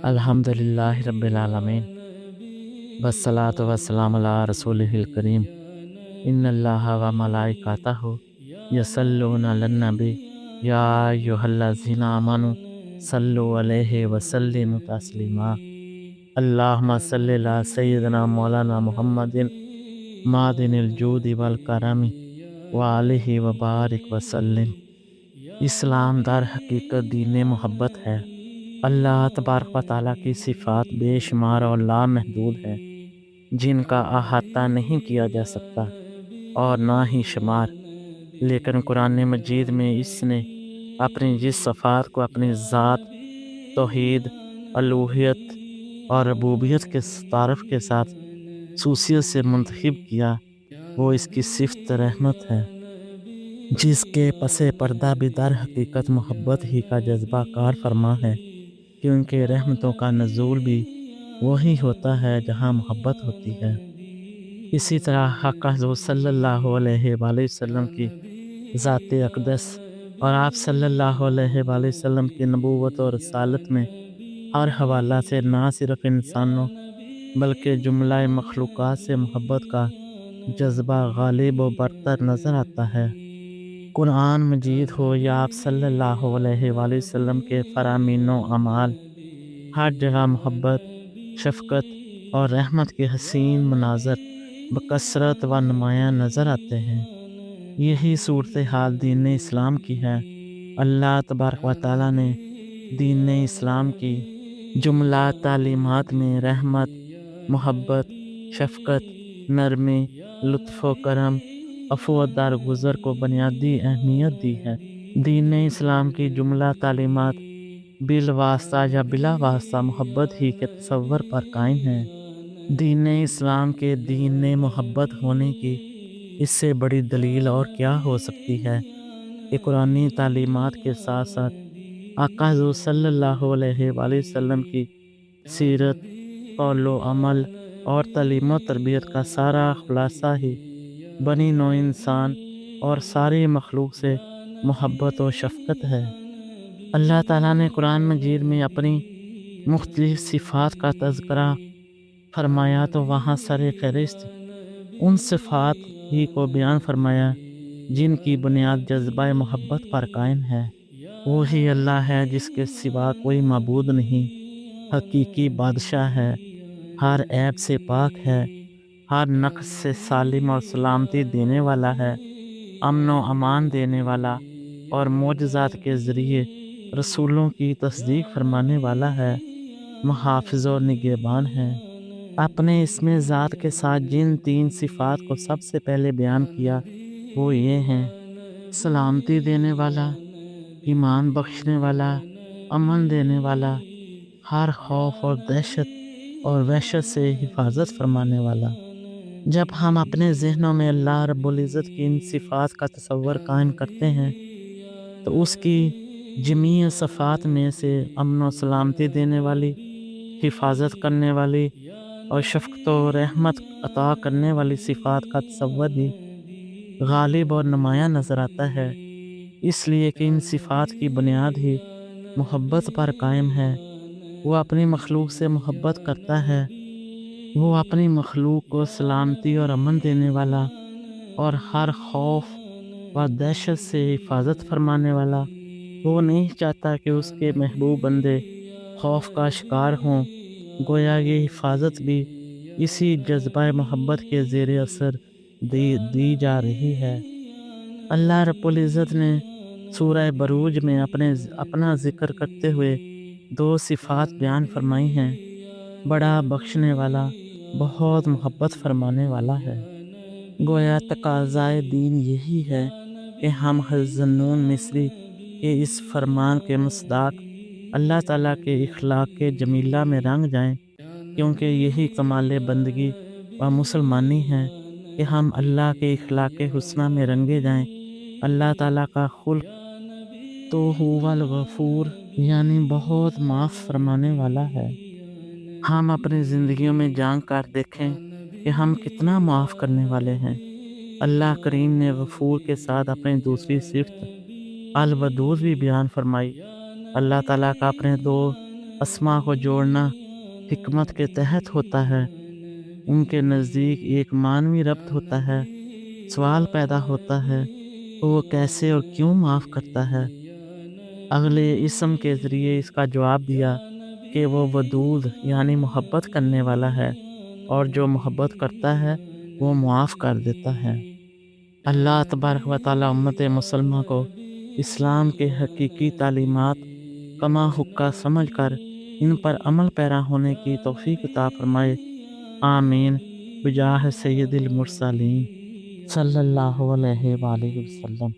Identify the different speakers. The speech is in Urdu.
Speaker 1: الحمدللہ رب العالمین والصلاۃ والسلام علی رسولہ الکریم ان اللہ و ملائکتہ یصلون علی النبی یا ایھا الذین آمنوا صلوا علیہ وسلموا تسلیما اللہم صلی علی سیدنا مولانا محمد معدن الجود والکرم وآلہ وبارک وسلم۔ اسلام در حقیقت دین محبت ہے۔ اللہ تبارک و تعالیٰ کی صفات بے شمار اور لامحدود ہے، جن کا احاطہ نہیں کیا جا سکتا اور نہ ہی شمار، لیکن قرآن مجید میں اس نے اپنی جس صفات کو اپنی ذات، توحید، الوہیت اور ربوبیت کے تعارف کے ساتھ خصوصیت سے منتخب کیا، وہ اس کی صفت رحمت ہے، جس کے پس پردہ بھی در حقیقت محبت ہی کا جذبہ کار فرما ہے، کیونکہ رحمتوں کا نزول بھی وہی ہوتا ہے جہاں محبت ہوتی ہے۔ اسی طرح حق حضور صلی اللہ علیہ وآلہ وسلم کی ذات اقدس اور آپ صلی اللہ علیہ وآلہ وسلم کی نبوت اور رسالت میں ہر حوالہ سے نہ صرف انسانوں بلکہ جملہ مخلوقات سے محبت کا جذبہ غالب و برتر نظر آتا ہے۔ قرآن مجید ہو یا آپ صلی اللہ علیہ وآلہ وسلم کے فرامین و اعمال، ہر جگہ محبت، شفقت اور رحمت کے حسین مناظر بکثرت و نمایاں نظر آتے ہیں۔ یہی صورتحال دین اسلام کی ہے۔ اللہ تبارک و تعالیٰ نے دین اسلام کی جملہ تعلیمات میں رحمت، محبت، شفقت، نرمی، لطف و کرم، عفو و درگزر کو بنیادی اہمیت دی ہے۔ دین اسلام کی جملہ تعلیمات بالواسطہ یا بلا واسطہ محبت ہی کے تصور پر قائم ہیں۔ دین اسلام کے دین محبت ہونے کی اس سے بڑی دلیل اور کیا ہو سکتی ہے کہ قرآنی تعلیمات کے ساتھ ساتھ آقا حضور صلی اللہ علیہ وآلہ وسلم کی سیرت، قول و عمل اور تعلیم و تربیت کا سارا خلاصہ ہی بنی نوع انسان اور ساری مخلوق سے محبت و شفقت ہے۔ اللہ تعالیٰ نے قرآن مجید میں اپنی مختلف صفات کا تذکرہ فرمایا تو وہاں سر فہرست ان صفات ہی کو بیان فرمایا جن کی بنیاد جذبہ محبت پر قائم ہے۔ وہی اللہ ہے جس کے سوا کوئی معبود نہیں، حقیقی بادشاہ ہے، ہر عیب سے پاک ہے، ہر نقص سے سالم اور سلامتی دینے والا ہے، امن و امان دینے والا اور معجزات کے ذریعے رسولوں کی تصدیق فرمانے والا ہے، محافظ و نگہبان ہے۔ اپنے اسم ذات کے ساتھ جن تین صفات کو سب سے پہلے بیان کیا وہ یہ ہیں: سلامتی دینے والا، ایمان بخشنے والا، امن دینے والا، ہر خوف اور دہشت اور وحشت سے حفاظت فرمانے والا۔ جب ہم اپنے ذہنوں میں اللہ رب العزت کی ان صفات کا تصور قائم کرتے ہیں تو اس کی جمیع صفات میں سے امن و سلامتی دینے والی، حفاظت کرنے والی اور شفقت و رحمت عطا کرنے والی صفات کا تصور بھی غالب اور نمایاں نظر آتا ہے، اس لیے کہ ان صفات کی بنیاد ہی محبت پر قائم ہے۔ وہ اپنی مخلوق سے محبت کرتا ہے، وہ اپنی مخلوق کو سلامتی اور امن دینے والا اور ہر خوف و دہشت سے حفاظت فرمانے والا۔ وہ نہیں چاہتا کہ اس کے محبوب بندے خوف کا شکار ہوں، گویا یہ حفاظت بھی اسی جذبہ محبت کے زیر اثر دی جا رہی ہے۔ اللہ رب العزت نے سورہ بروج میں اپنا ذکر کرتے ہوئے دو صفات بیان فرمائی ہیں: بڑا بخشنے والا، بہت محبت فرمانے والا ہے۔ گویا تقاضائے دین یہی ہے کہ ہم حضرت ذو مصری کے اس فرمان کے مصداق اللہ تعالیٰ کے اخلاق جمیلہ میں رنگ جائیں، کیونکہ یہی کمال بندگی و مسلمانی ہے کہ ہم اللہ کے اخلاق حسنہ میں رنگے جائیں۔ اللہ تعالیٰ کا خلق تو هو الغفور یعنی بہت معاف فرمانے والا ہے۔ ہم اپنی زندگیوں میں جانچ کر دیکھیں کہ ہم کتنا معاف کرنے والے ہیں۔ اللہ کریم نے غفور کے ساتھ اپنی دوسری صفت الودود بھی بیان فرمائی۔ اللہ تعالیٰ کا اپنے دو اسما کو جوڑنا حکمت کے تحت ہوتا ہے۔ ان کے نزدیک ایک معنوی ربط ہوتا ہے۔ سوال پیدا ہوتا ہے تو وہ کیسے اور کیوں معاف کرتا ہے؟ اگلے اسم کے ذریعے اس کا جواب دیا کہ وہ ودود یعنی محبت کرنے والا ہے، اور جو محبت کرتا ہے وہ معاف کر دیتا ہے۔ اللہ تبارک و تعالی امت مسلمہ کو اسلام کے حقیقی تعلیمات کما حقہ سمجھ کر ان پر عمل پیرا ہونے کی توفیق عطا فرمائے، آمین، بجاہ سید المرسلین صلی اللہ علیہ وآلہ وسلم۔